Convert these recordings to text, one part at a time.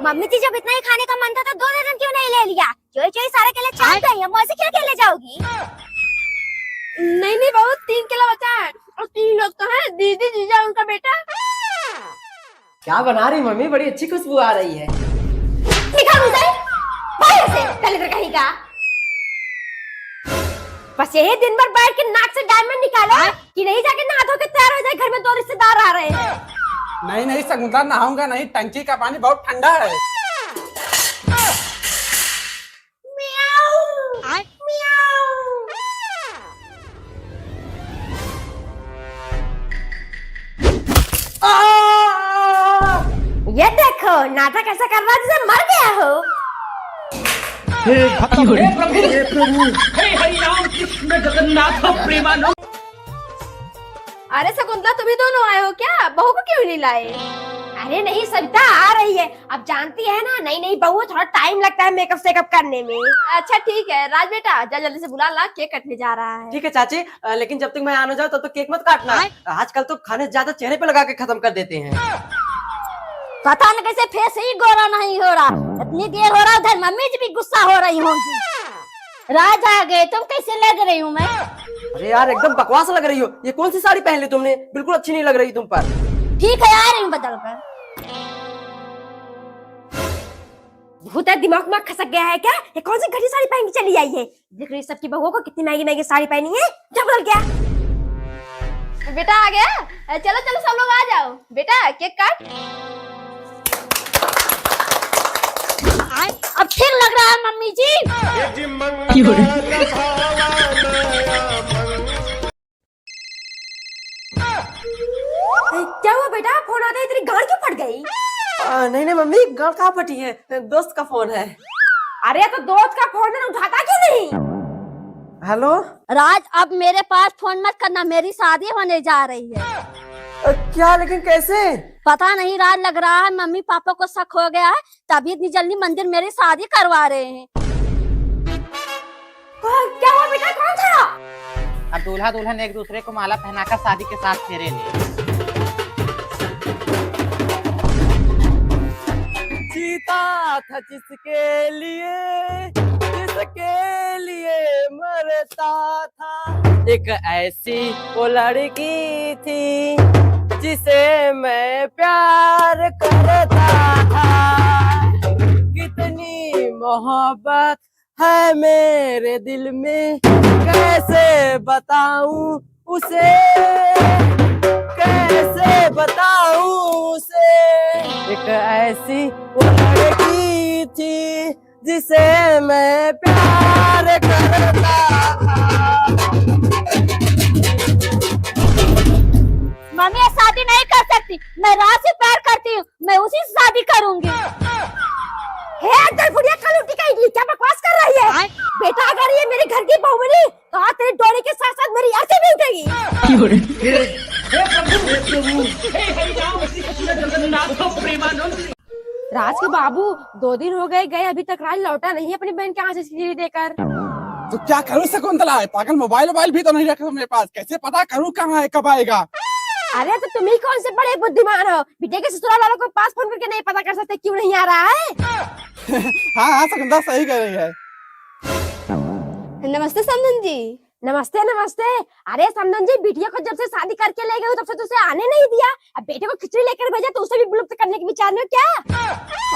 Mummy जी जब इतना ही खाने का मन था तो 2 दर्जन क्यों नहीं ले लिया? जो जो सारे केले चाट गई है, मुझसे क्या केले जाओगी? नहीं नहीं बहू, 3 केला बचा है और 3 लोग तो हैं, दीदी जीजा उनका बेटा। क्या बना रही मम्मी? बड़ी अच्छी खुशबू आ रही है। निकाल मुझे बाहर से, कल कहीं का। बस यही दिन भर बैठ के नाक से डायमंड निकालो कि नहीं जाके नहा धो के तैयार हो जाए, घर में 2 रिश्तेदार आ रहे हैं। नहीं नहीं शकुंतला, नहाऊंगा नहीं, टंकी का पानी बहुत ठंडा है। ये देखो नाटक ऐसा कर रहा है जैसे मर गया हो। हे प्रभु, हे हरि राम कृष्ण जगन्नाथ प्रेमानंद। अरे शकुंतला, तुम ही दोनों आए हो क्या? बहू को क्यों नहीं लाए? अरे नहीं, सविता आ रही है। अब जानती है ना, नई नई बहू, थोड़ा टाइम लगता है मेकअप सेकअप करने में। अच्छा ठीक है, राज बेटा जा जल्दी से बुला ला, केक कटने जा रहा है। ठीक है चाची, लेकिन जब तक मैं आना जाऊँ तब तो केक मत काटना। आजकल तो खाने ज्यादा चेहरे पे लगा के खत्म कर देते हैं। पता न कैसे फेस ही गोरा नहीं हो रहा। इतनी देर हो रहा, उधर मम्मी जी भी गुस्सा हो रही होंगी। राज आ गए, तुम कैसे लग रही हूँ मैं? अरे यार, एकदम बकवास लग रही हो। ये कौन सी साड़ी पहन ली तुमने? बिल्कुल अच्छी नहीं लग रही तुम पर। ठीक है, आ रही हूँ बदल कर। भूत है, दिमाग में खसक गया है क्या? ये कौन सी घटी साड़ी पहन के चली आई है? देख रही सबकी बहुओं को कितनी महंगी महंगी साड़ी पहनी है। क्या बदल गया? बेटा आ गया, चलो चलो सब लोग आ जाओ। बेटा केक काट। अब ठीक लग रहा है मम्मी जी। क्या हुआ बेटा? फोन आता है, तेरी गांड क्यों फट गई? नहीं नहीं मम्मी, गांड कहाँ फटी है? दोस्त का फोन है। अरे तो दोस्त का फोन है, उठाता क्यों नहीं? हेलो राज, अब मेरे पास फोन मत करना, मेरी शादी होने जा रही है। क्या? लेकिन कैसे? पता नहीं राज, लग रहा है मम्मी पापा को शक हो गया है, तभी इतनी जल्दी मंदिर मेरी शादी करवा रहे हैं। क्या हुआ बेटा, कौन था? अब दूल्हा दुल्हन एक दूसरे को माला पहनाकर शादी के साथ फेरे ले। जीता था जिसके लिए मरता था। एक ऐसी वो लड़की थी जिसे मैं प्यार करता था। कितनी मोहब्बत है मेरे दिल में, कैसे बताऊं उसे, कैसे बताऊं उसे। एक ऐसी वो लड़की थी जिसे मैं प्यार करता था। मम्मी शादी नहीं कर सकती, मैं राज से प्यार करती हूँ, मैं उसी से शादी करूंगी। हे बुढ़िया, कल उठी का इडली, क्या बकवास कर रही है? बेटा अगर ये मेरे घर की बहू बनी तो आज तेरी डोरी के साथ साथ मेरी अर्थी भी उठेगी। हे प्रभु, हे हरि राम कृष्ण जगन्नाथ प्रेमानंद। राज के बाबू 2 दिन हो गए, अभी तक राज लौटा नहीं अपनी बहन के हाथ से सीढ़ी देकर। तो क्या करूँ शकुंतला? पागल, मोबाइल भी तो नहीं रखा मेरे पास, कैसे पता करूँ कहाँ है, कब आएगा? अरे तो तुम ही कौन से बड़े बुद्धिमान हो? बेटे के ससुराल वालों को पास फोन करके नहीं पता कर सकते क्यों नहीं आ रहा है? हाँ शकुंतला सही कह रही है। नमस्ते समधन जी। नमस्ते नमस्ते। अरे समधन जी, बिटिया को जब से शादी करके ले गई तब से तुझे आने नहीं दिया। अब बेटे को खिचड़ी लेकर भेजा तो उसे भी विलुप्त करने के विचार में क्या?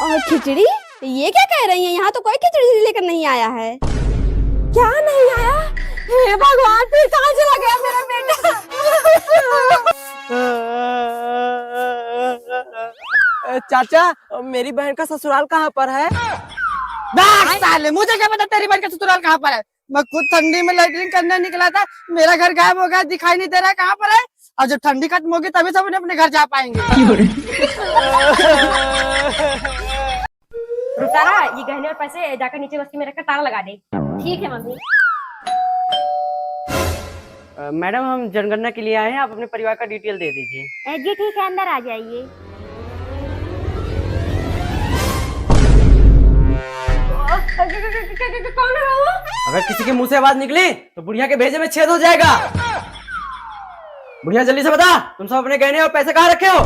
और खिचड़ी? ये क्या कह रही है? यहाँ तो कोई खिचड़ी लेकर नहीं आया है। क्या नहीं आया? हे भगवान, फिर कहाँ चला गया मेरा बेटा? चाचा, मेरी बहन का ससुराल कहाँ पर है? साले, मुझे क्या पता तेरी बहन का ससुराल कहाँ पर है? मैं खुद ठंडी में लैट्रिन करने निकला था, मेरा घर गायब हो गया, दिखाई नहीं दे रहा कहाँ पर है। और जब ठंडी खत्म होगी तभी सब अपने घर जा पाएंगे। रुतारा, ये गहने और पैसे जाकर नीचे बस्ती में रखकर ताला लगा दे। ठीक है मम्मी। मैडम, हम जनगणना के लिए आए हैं, आप अपने परिवार का डिटेल दे दीजिए। जी ठीक है, अंदर आ जाइए। कौन है वो? अगर किसी के मुंह से आवाज निकली तो बुढ़िया के भेजे में छेद हो जाएगा। बुढ़िया जल्दी से बता, तुम सब अपने गहने और पैसे कहाँ रखे हो?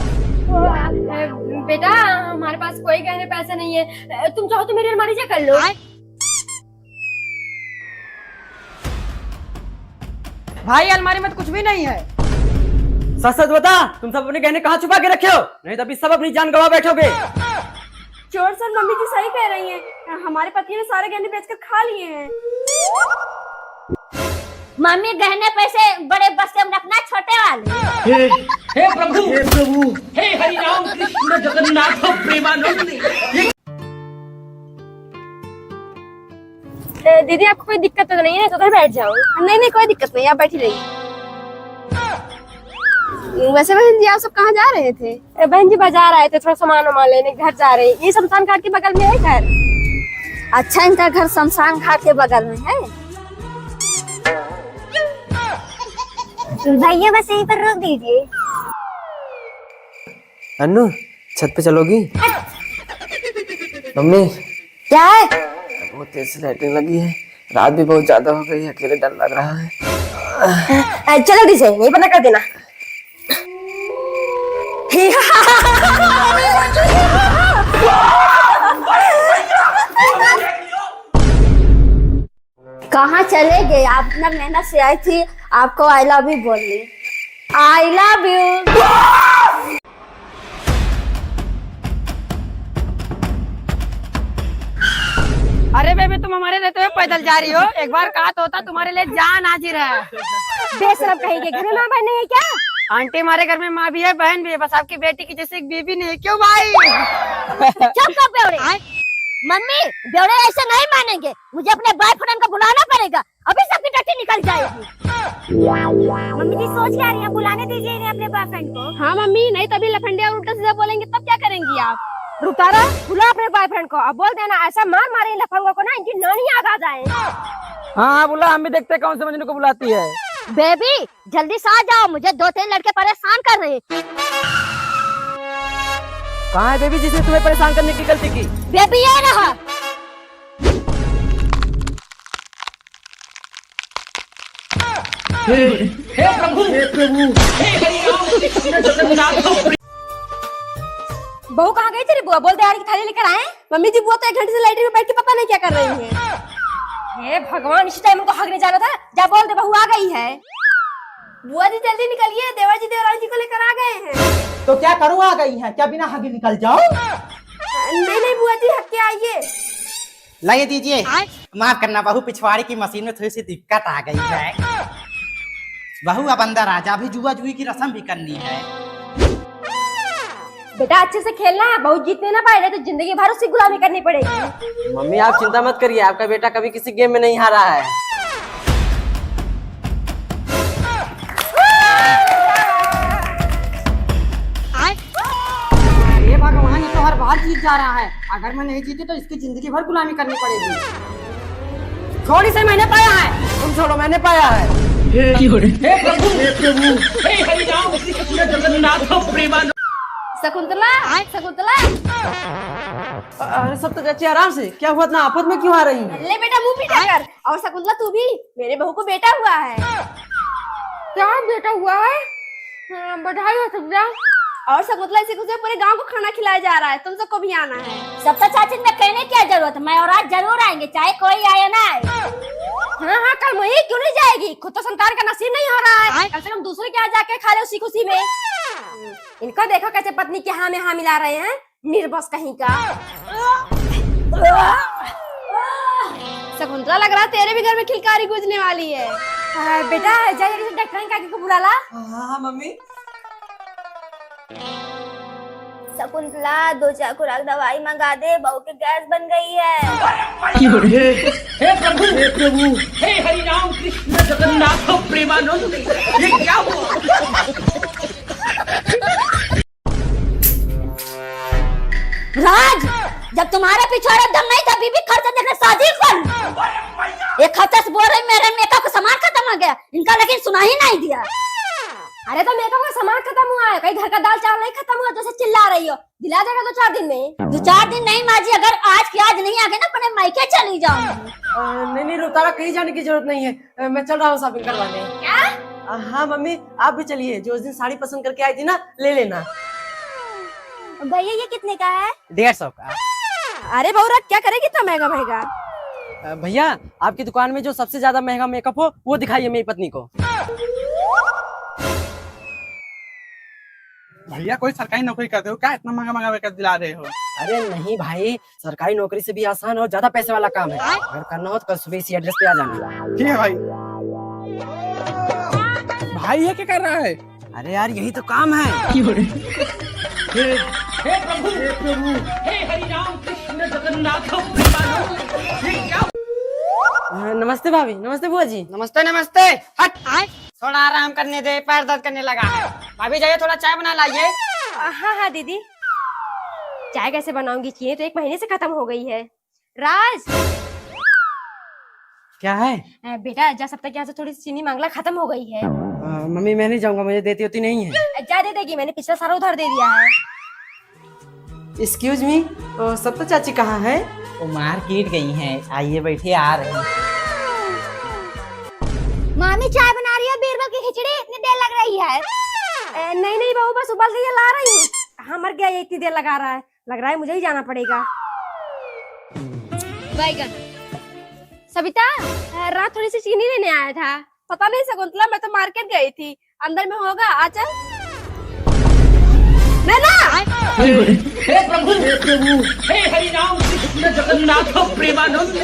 बेटा हमारे पास कोई गहने पैसे नहीं है, तुम चाहो तो मेरी अलमारी चेक कर लो। भाई अलमारी में तो कुछ भी नहीं है। सच सच बता, तुम सब अपने गहने कहाँ छुपा के रखे हो? नहीं तो अभी सब अपनी जान गवा बैठोगे। चोर सर मम्मी जी सही कह रही हैं, हमारे पति ने सारे गहने बेचकर खा लिए हैं। मम्मी गहने पैसे बड़े बक्से में रखना, छोटे वाले। हे प्रभु, हे प्रभु, हे हरि राम कृष्ण जगन्नाथ प्रेमानंद। दीदी आपको कोई दिक्कत तो नहीं है? तो उधर बैठ जाओ। नहीं नहीं कोई दिक्कत नहीं, आप बैठी रहिए। वैसे बहन जी आप सब कहाँ जा रहे थे? बहन जी बाजार आए थे, थोड़ा सामान वामान लेने, घर जा रहे हैं। ये शमशान घाट के बगल में है घर। अच्छा, इनका घर शमशान घाट के बगल में है। भैया बस यहीं पर रोक दीजिए। अन्नू छत पे चलोगी? मम्मी क्या है? बहुत तेज से लाइटिंग लगी है, रात भी बहुत ज्यादा हो गई है, अकेले डर लग रहा है। चलो दी से यही पता कर देना। कहाँ चले गए आप? इतना मेहनत से आई थी, आपको आई लव यू बोल ली। I love you. अरे बेबी तुम हमारे रहते हुए पैदल जा रही हो, एक बार कहा तो होता तुम्हारे लिए जान हाजिर है। बेशरम कहेंगे, घर में माँ बहन नहीं है क्या? आंटी हमारे घर में माँ भी है, बहन भी है, बस आपकी बेटी की जैसे एक बीबी नहीं है। क्यों भाई? चुप कर बेवड़े। मम्मी बेवड़े ऐसे नहीं मानेंगे, मुझे अपने बॉयफ्रेंड को बुलाना पड़ेगा, अभी सबकी टट्टी निकल जाएगी। मम्मी जी सोच क्या रही है? बुलाने दीजिए इन्हें अपने बॉयफ्रेंड को। हाँ मम्मी, नहीं तभी लफंडे और उल्टा सीधा बोलेंगे तब क्या करेंगी आप? रुतारा बुला अपने बॉयफ्रेंड को, अब बोल देना ऐसा मार मारे लफंगों को ना इनकी नानी याद आ जाए। हाँ बुला, हम भी देखते हैं कौन से मजनू को बुलाती है। बेबी जल्दी से आ जाओ, मुझे 2-3 लड़के परेशान कर रहे हैं। कहाँ है बेबी जिसने तुम्हें परेशान करने की गलती की? बेबी ये रहा। हे प्रभु, हे प्रभु, हे हरि राम कृष्ण जगन्नाथ। बहू कहाँ गई तेरी बुआ? बोल दे यार की थाली लेकर आए। मम्मी जी बुआ तो 1 घंटे से लाइट में बैठ के पता नहीं क्या कर रही है। हे भगवान, इसी टाइम को हगने जाना था। जा बोल दे बहू आ गई है। बुआ जी जल्दी निकलिए, देवर जी देवरानी जी को लेकर आ गए हैं। तो क्या करूँ, आ गई है क्या? बिना हगे निकल जाओ। नहीं नहीं बुआ जी, हग के आइए। लाइए दीजिए। माफ करना बहू, पिछवाड़ी की मशीन में थोड़ी सी दिक्कत आ गई है। बहू अब अंदर आ जा, अभी जुआ जुई की रस्म भी करनी है। बेटा अच्छे से खेलना है, बहू जीतने ना पाए तो जिंदगी भर उसकी गुलामी करनी पड़ेगी। मम्मी आप चिंता मत करिए, आपका बेटा कभी किसी गेम में नहीं हारा है। ये भगवान, ये तो हर बार जीत जा रहा है। अगर मैं नहीं जीती तो इसकी जिंदगी भर गुलामी करनी पड़ेगी। छोड़ इसे, मैंने पाया है। तुम छोड़ो, मैंने पाया है। हे प्रभु, हे प्रभु, हे हरि राम कृष्ण जगन्नाथ प्रेमानंद। शकुंतला, शकुंतला। अरे सब तो चाची आराम से, क्या हुआ? इतना आफत में क्यों आ रही है? ले बेटा मुंह पीटा कर। और शकुंतला तू भी, मेरे बहू को बेटा हुआ है। क्या बेटा हुआ है? बधाई हो शकुंतला। और शकुंतला इसी खुशी में पूरे गांव को खाना खिलाया जा रहा है, तुम सबको भी आना है। सब तो चाची में कहने की क्या जरूरत है, मैं और आज जरूर आएंगे, चाहे कोई आए ना आए। हाँ हाँ कल वही क्यों नहीं जाएगी? खुद तो संतान का नसीब नहीं हो रहा है, कम से कम दूसरे के यहाँ जाके खा ले उसी खुशी में। इनको देखो कैसे पत्नी के हाँ में हाँ मिला रहे हैं, निर्बस कहीं का। शकुंतला लग रहा है तेरे भी घर में खिलकारी गुजरने वाली है। बेटा जाइए किसी डॉक्टर काकी को बुला ला। हाँ मम्मी। शकुंतला 2-4 खुराक दवाई मंगा दे, बहू की गैस बन गई है। हे प्रभु, हे प्रभु, हे हरि राम कृष्ण जगन्नाथ प्रेमानंद। ये क्या हुआ? राज, जब तुम्हारे पिछवाड़े दम नहीं था, बीबी खर्चा देकर शादी कर। एक हफ्ते से बोल रही मेरे मेकअप का सामान खत्म हो गया, इनका लेकिन सुना ही नहीं दिया। अरे तो मेकअप का सामान खत्म हुआ है, कहीं घर का दाल चावल नहीं खत्म हुआ जैसे चिल्ला रही हो। दिला देगा 2-4 दिन में। 2-4 दिन नहीं माँ जी, अगर आज की आज नहीं आ गए ना अपने मायके चली जाऊंगी। नहीं नहीं रुतारा, कहीं जाने की जरूरत नहीं है, मैं चल रहा हूँ शॉपिंग करवाने। क्या? हाँ मम्मी आप भी चलिए, जो उस दिन साड़ी पसंद करके आई थी ना, ले लेना। भैया ये कितने का है? 150 का। अरे बहुरा क्या करेगी इतना महंगा महंगा? भैया आपकी दुकान में जो सबसे ज्यादा महंगा मेकअप हो वो दिखाइए मेरी पत्नी को। भैया कोई सरकारी नौकरी करते हो क्या इतना महंगा महंगा मेकअप दिला रहे हो? अरे नहीं भाई, सरकारी नौकरी से भी आसान और ज्यादा पैसे वाला काम है। अगर करना हो तो कल सुबह इसी एड्रेस पे आ जाना। ठीक है भाई। भाई ये क्या कर रहा है? अरे यार यही तो काम है। हे प्रभु, हे हरि राम कृष्ण जगन्नाथ प्रेमानंद, ये क्या नमस्ते भाभी, नमस्ते बुआ जी। नमस्ते नमस्ते। हट थोड़ा आराम करने दे, पैर दर्द करने लगा है। भाभी जाइए थोड़ा चाय बना लाइए। हाँ हाँ दीदी, चाय कैसे बनाऊंगी? चीनी तो 1 महीने से खत्म हो गई है। राज क्या है? बेटा जा, सब तक यहाँ से थोड़ी सी चीनी मांगला खत्म हो गई है। मम्मी मैं नहीं जाऊंगा, मुझे देती होती नहीं है। जा दे देगी, मैंने पिछला सारा उधार दे दिया है। एक्सक्यूज मी, सत्ता चाची कहाँ है? वो मार्केट गई हैं, आइए बैठे, आ रहे हैं। मामी चाय बना रही है, बीरबल की खिचड़ी, इतनी देर लग रही है। नहीं नहीं बहू, बस उबल के ला रही हूँ। कहाँ मर गया ये, इतनी देर लगा रहा है। लग रहा है मुझे ही जाना पड़ेगा। बैगन सविता, रात थोड़ी सी चीनी लेने आया था। पता नहीं शकुंतला, मैं तो मार्केट गई थी, अंदर में होगा। आ चल। हे प्रभु, हे हरि राम कृष्ण जगन्नाथ प्रेमानंद।